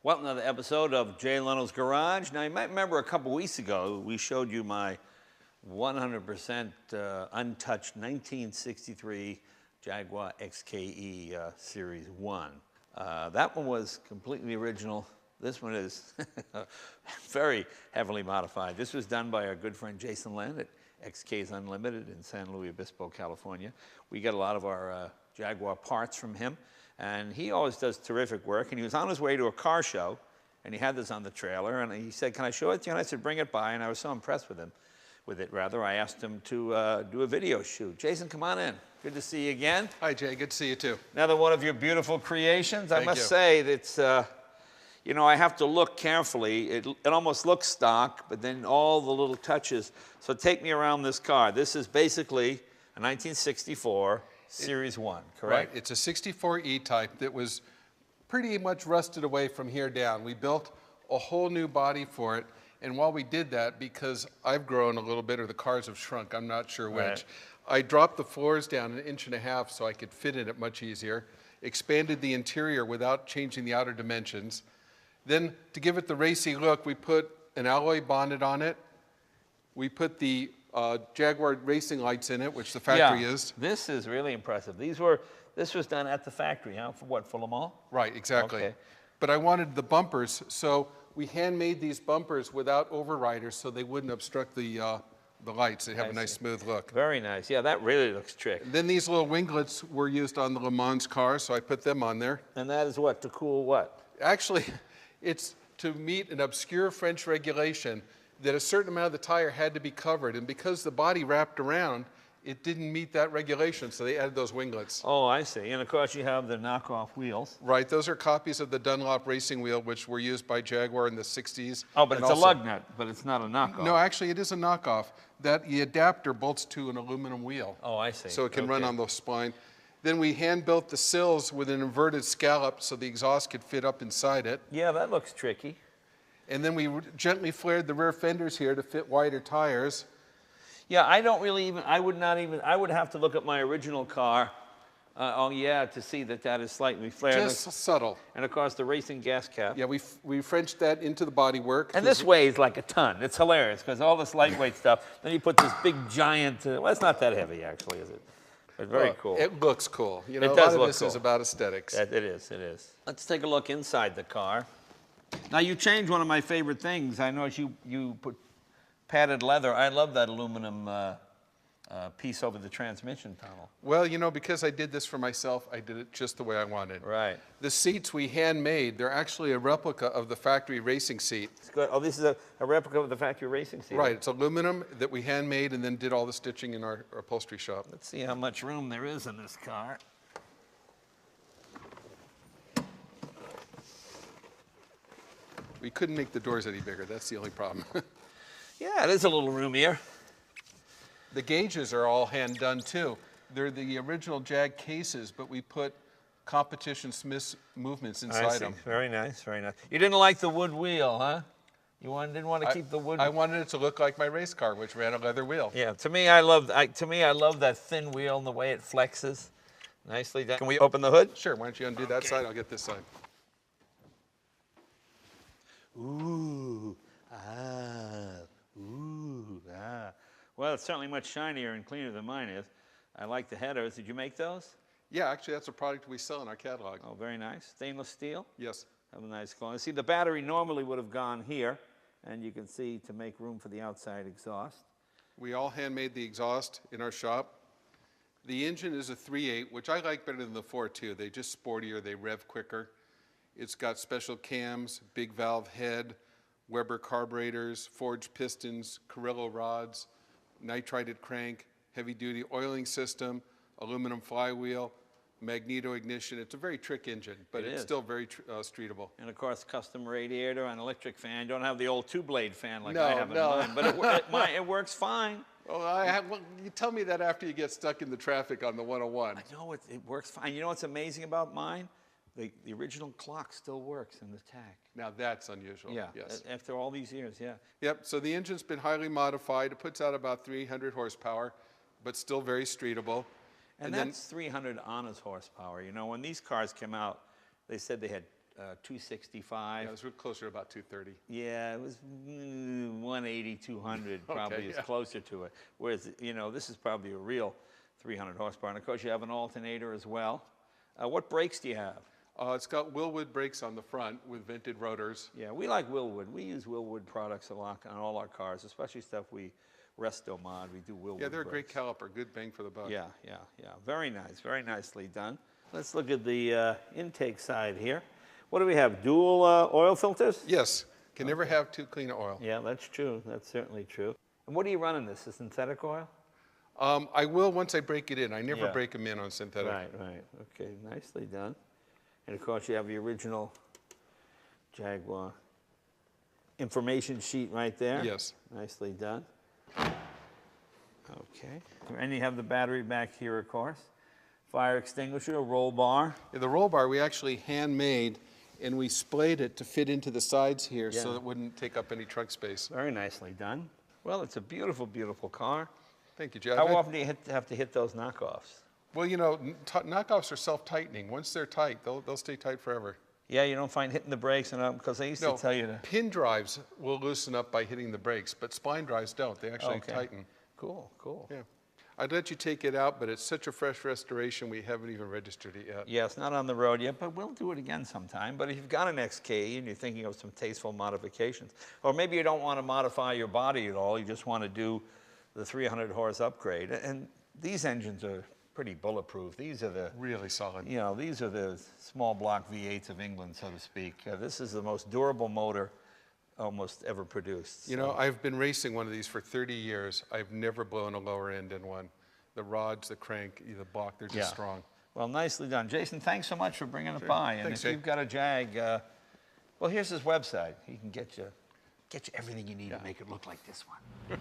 Well, another episode of Jay Leno's Garage. Now, you might remember a couple weeks ago, we showed you my 100% untouched 1963 Jaguar XKE Series 1. That one was completely original. This one is very heavily modified. This was done by our good friend Jason Land at XK's Unlimited in San Luis Obispo, California. We get a lot of our Jaguar parts from him. And he always does terrific work. And he was on his way to a car show, and he had this on the trailer. And he said, "Can I show it to you?" And I said, "Bring it by." And I was so impressed with it. I asked him to do a video shoot. Jason, come on in. Good to see you again. Hi, Jay. Good to see you, too. Another one of your beautiful creations. Thank I must you. say that, I have to look carefully. It almost looks stock, but then all the little touches. So take me around this car. This is basically a 1964 Series 1, correct? Right. It's a 64 E-Type that was pretty much rusted away from here down. We built a whole new body for it. And while we did that, because I've grown a little bit or the cars have shrunk, I'm not sure which, Right. I dropped the floors down 1.5 inches so I could fit in it much easier, expanded the interior without changing the outer dimensions. Then, to give it the racy look, we put an alloy bonnet on it. We put the Jaguar racing lights in it, which the factory is. This is really impressive. This was done at the factory, huh? For what, for Le Mans? Right, exactly. Okay. But I wanted the bumpers, so we handmade these bumpers without overriders so they wouldn't obstruct the lights. They have I a nice see. smooth look. Very nice. Yeah, that really looks trick. Then these little winglets were used on the Le Mans car, so I put them on there. And that is what, to cool what? Actually, it's to meet an obscure French regulation that a certain amount of the tire had to be covered, and because the body wrapped around, it didn't meet that regulation, so they added those winglets. Oh, I see. And of course you have the knockoff wheels. Right, those are copies of the Dunlop racing wheel, which were used by Jaguar in the 60s. Oh, but and it's a also- lug nut, but it's not a knockoff. No, actually, it is a knockoff. The adapter bolts to an aluminum wheel. Oh, I see. So it can run Okay. on the spine. Then we hand-built the sills with an inverted scallop so the exhaust could fit up inside it. Yeah, that looks tricky. And then we gently flared the rear fenders here to fit wider tires. Yeah, I would have to look at my original car, to see that is slightly flared. Just subtle. And of course the racing gas cap. Yeah, we Frenched that into the bodywork. And this weighs like a ton. It's hilarious because all this lightweight stuff, then you put this big giant, well, it's not that heavy actually, is it? But very cool. It looks cool. You know, It a does lot of look this is cool. about aesthetics. It is. Let's take a look inside the car. Now you changed one of my favorite things. I noticed you put padded leather. I love that aluminum piece over the transmission tunnel. Well, you know, because I did this for myself, I did it just the way I wanted. Right. The seats we handmade, they're actually a replica of the factory racing seat. It's good. Oh, this is a replica of the factory racing seat. Right, it's aluminum that we handmade and then did all the stitching in our upholstery shop. Let's see how much room there is in this car. We couldn't make the doors any bigger, that's the only problem. Yeah, it is a little roomier. The gauges are all hand done too. They're the original Jag cases, but we put competition Smith's movements inside them. Very nice, very nice. You didn't like the wood wheel, huh? Didn't want to keep the wood. I wanted it to look like my race car, which ran a leather wheel. Yeah, to me, I love that thin wheel and the way it flexes. Nicely done. Can we open the hood? Sure, why don't you undo that side? I'll get this side. Ooh, ah. Well, it's certainly much shinier and cleaner than mine is. I like the headers. Did you make those? Yeah, actually, that's a product we sell in our catalog. Oh, very nice. Stainless steel? Yes. Have a nice glow. See, the battery normally would have gone here, and you can see to make room for the outside exhaust. We all handmade the exhaust in our shop. The engine is a 3.8, which I like better than the 4.2. They're just sportier, they rev quicker. It's got special cams, big valve head, Weber carburetors, forged pistons, Carrillo rods, nitrided crank, heavy-duty oiling system, aluminum flywheel, magneto ignition. It's a very trick engine, but it's still very streetable. And of course, custom radiator and electric fan. You don't have the old two-blade fan like No, I have in no. mine, but it works fine. Well, you tell me that after you get stuck in the traffic on the 101. I know it works fine. You know what's amazing about mine? The original clock still works in the tack. Now that's unusual. Yeah, Yes. after all these years, yeah. Yep, so the engine's been highly modified. It puts out about 300 horsepower, but still very streetable. And that's 300 honest horsepower. You know, when these cars came out, they said they had 265. Yeah, it was closer to about 230. Yeah, it was 180, 200, probably is yeah. closer to it. Whereas, you know, this is probably a real 300 horsepower. And of course, you have an alternator as well. What brakes do you have? It's got Willwood brakes on the front with vented rotors. Yeah, we like Willwood. We use Willwood products a lot on all our cars, especially stuff we resto mod. We do Willwood. Yeah, they're a great brakes. caliper, good bang for the buck. Yeah, yeah, yeah. Very nice, very nicely done. Let's look at the intake side here. What do we have? Dual oil filters? Yes, can never have too clean oil. Yeah, that's true. That's certainly true. And what do you run in this? A synthetic oil? I will once I break it in. I never Yeah. break them in on synthetic. Right, right. Okay, nicely done. And of course, you have the original Jaguar information sheet right there. Yes. Nicely done. Okay. And you have the battery back here, of course. Fire extinguisher, a roll bar. Yeah, the roll bar we actually handmade, and we splayed it to fit into the sides here so Yeah. it wouldn't take up any trunk space. Very nicely done. Well, it's a beautiful, beautiful car. Thank you, Jeff. How often do you have to hit those knockoffs? Well, you know, knockoffs are self-tightening. Once they're tight, they'll stay tight forever. Yeah, you don't find hitting the brakes and because I used No, to tell you to. pin drives will loosen up by hitting the brakes, but spline drives don't. They actually Okay. tighten. Cool, cool. Yeah. I'd let you take it out, but it's such a fresh restoration, we haven't even registered it yet. Yeah, it's not on the road yet, but we'll do it again sometime. But if you've got an XK and you're thinking of some tasteful modifications, or maybe you don't want to modify your body at all, you just want to do the 300 horse upgrade. And these engines are pretty bulletproof. These are the, Really solid. you know, these are the small block V8s of England, so to speak. This is the most durable motor almost ever produced. You know, I've been racing one of these for 30 years. I've never blown a lower end in one. The rods, the crank, the block, they're just strong. Well, nicely done. Jason, thanks so much for bringing it by. And Thanks, if Jay. you've got a Jag, well, here's his website. He can get you everything you need to make it look like this one.